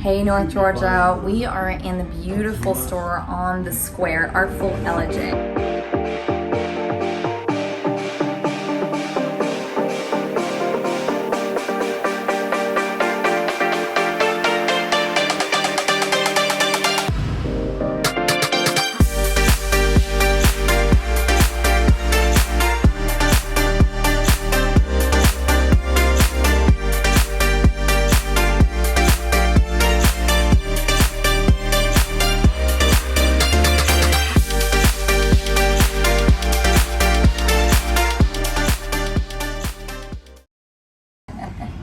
Hey North Georgia, we are in the beautiful store on the square, Artful Ellijay.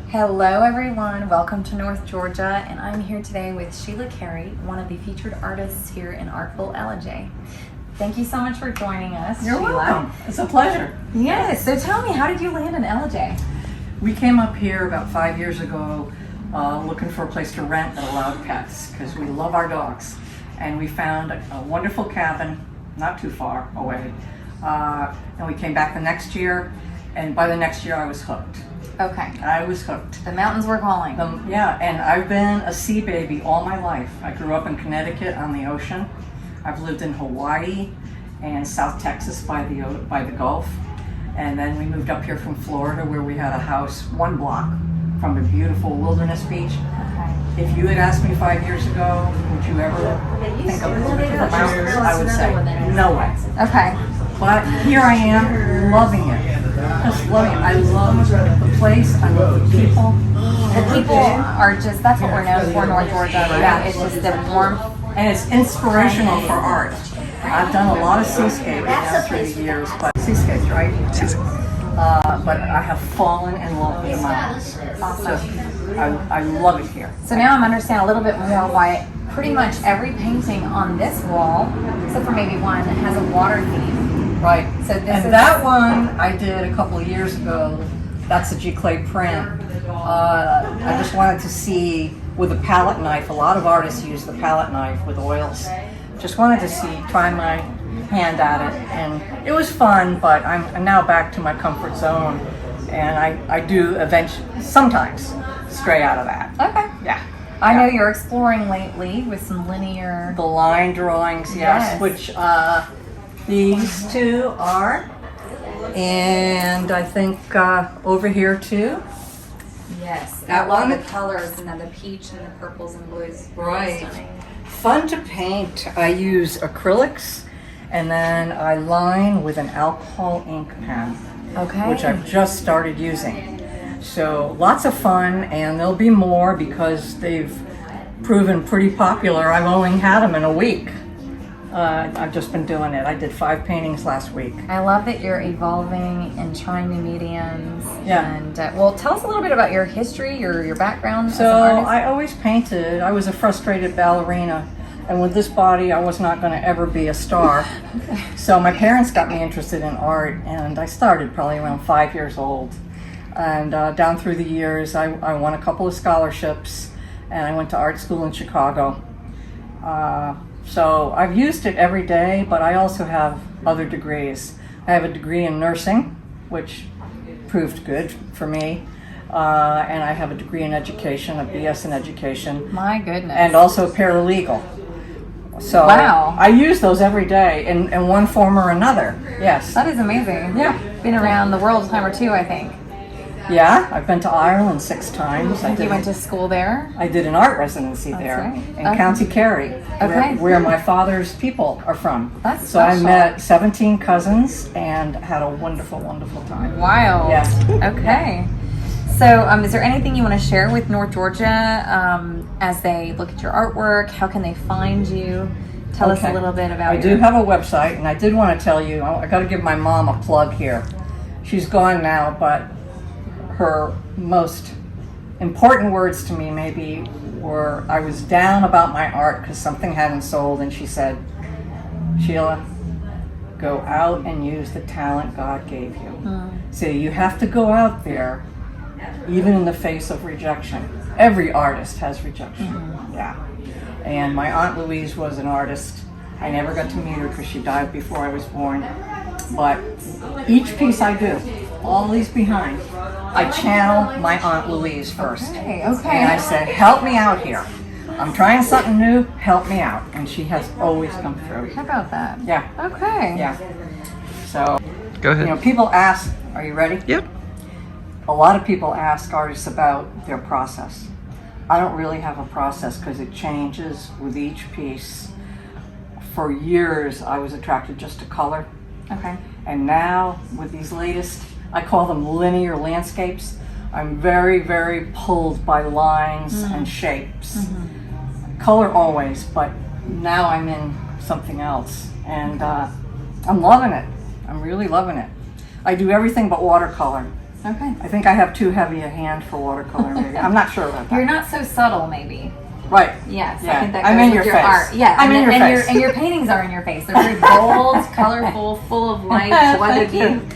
Hello everyone, welcome to North Georgia, and I'm here today with Sheila Carey, one of the featured artists here in Artful Ellijay. Thank you so much for joining us, You're Sheila. welcome. It's a pleasure. Yes, so tell me, how did you land in Ellijay? We came up here about 5 years ago looking for a place to rent that allowed pets because we love our dogs. And we found a wonderful cabin not too far away. And we came back the next year, and by the next year I was hooked. Okay. I was hooked. The mountains were calling. Yeah, and I've been a sea baby all my life. I grew up in Connecticut on the ocean. I've lived in Hawaii and South Texas by the Gulf. And then we moved up here from Florida, where we had a house 1 block from a beautiful wilderness beach. Okay. If you had asked me 5 years ago, would you ever think of moving to the mountains, I would say, no way. Okay. But here I am, loving it. Just loving it. I love the place. I love the people. The people are just, that's what we're known for, North Georgia. Right? It's just the warmth. And it's inspirational for art. I've done a lot of seascapes through the years, but seascapes, right? But I have fallen in love with the mountains. Awesome. I love it here. So now I'm understanding a little bit more why pretty much every painting on this wall, except for maybe one, has a water theme. Right. So this and is that one I did a couple of years ago. That's a G-clay print. I just wanted to see with a palette knife. A lot of artists use the palette knife with oils. Just wanted to try my hand at it, and it was fun. But I'm now back to my comfort zone, and I do eventually sometimes stray out of that. Okay. Yeah. I know you're exploring lately with some linear. The line drawings, yes. Which these two are, and I think over here too. Yes, That I love one? the colors and then the peach and the purples and blues. Right. Stunning. Fun to paint. I use acrylics, and then I line with an alcohol ink pen, Okay. which I've just started using. So lots of fun, and there'll be more because they've proven pretty popular. I've only had them in a week. I've just been doing it. I did 5 paintings last week. I love that you're evolving and trying new mediums. Yeah. And well, tell us a little bit about your history, your background as So an artist. I always painted. I was a frustrated ballerina, and with this body I was not going to ever be a star. So my parents got me interested in art, and I started probably around 5 years old. And down through the years I won a couple of scholarships, and I went to art school in Chicago. So I've used it every day, but I also have other degrees. I have a degree in nursing, which proved good for me. And I have a degree in education, a BS in education. My goodness. And also paralegal. So Wow. I use those every day in one form or another. Yes. That is amazing. Yeah. Been around the world a time or two, I think. Yeah, I've been to Ireland 6 times. You went to school there? I did an art residency there right. in Okay. County Carey, Okay. where my father's people are from. That's so I special. met 17 cousins and had a wonderful, wonderful time. Wow. Yeah. Okay. So is there anything you want to share with North Georgia as they look at your artwork? How can they find you? Tell us a little bit about I do have a website, and I did want to tell you, I got to give my mom a plug here. She's gone now, but her most important words to me maybe were, I was down about my art because something hadn't sold, and she said, Sheila, go out and use the talent God gave you. So you have to go out there, even in the face of rejection. Every artist has rejection. Yeah. And my Aunt Louise was an artist. I never got to meet her because she died before I was born. But each piece I do, all these behind, I channel my Aunt Louise first. Okay. And I said, help me out here. I'm trying something new, help me out. And she has always come through. How about that? Yeah. Okay. Yeah. So, Go ahead. you know, people ask, are you ready? Yep. A lot of people ask artists about their process. I don't really have a process because it changes with each piece. For years, I was attracted just to color. Okay. And now, with these latest, I call them linear landscapes, I'm very, very pulled by lines and shapes. Color always, but now I'm in something else. And I'm loving it. I'm really loving it. I do everything but watercolor. Okay. I think I have too heavy a hand for watercolor, maybe. I'm not sure about that. You're not so subtle, maybe. Right. Yes, Yeah. I think that I'm goes in with your your face. art. Yeah, I'm in your face. And your paintings are in your face. They're very bold, colorful, full of light, weathered Thank you.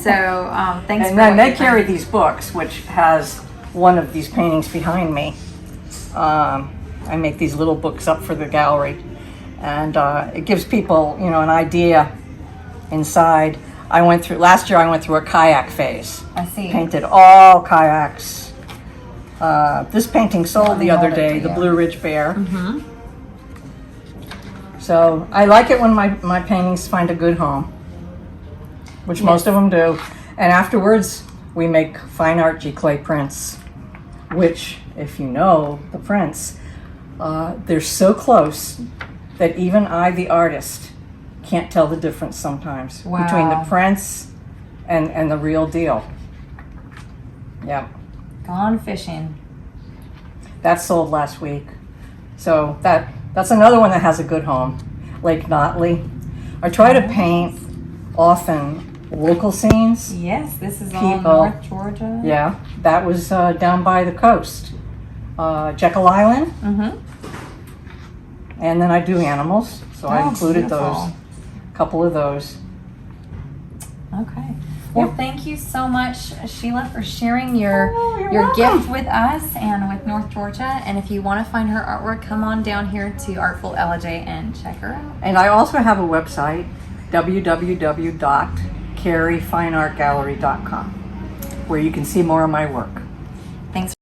So thanks And for then what they you've carry done. these books, which has one of these paintings behind me. I make these little books up for the gallery, and it gives people, you know, an idea inside. Last year I went through a kayak phase. I see. Painted all kayaks. This painting sold the I other love it day, for the you. Blue Ridge Bear. So I like it when my paintings find a good home, which most of them do. And afterwards, we make fine art clay prints, which, if you know the prints, they're so close that even I, the artist, can't tell the difference sometimes between the Wow. prints and the real deal. Yeah, Gone fishing. that sold last week. So that's another one that has a good home. Lake Notley. I try to paint often local scenes. Yes, this is all People. North Georgia. Yeah, that was down by the coast. Jekyll Island. And then I do animals, so I Oh, included beautiful. those, a couple of those. Okay. Well, thank you so much, Sheila, for sharing your you're your welcome. gift with us and with North Georgia. And if you want to find her artwork, come on down here to Artful Ellijay and check her out. And I also have a website, www.careyfineartgallery.com, where you can see more of my work. Thanks.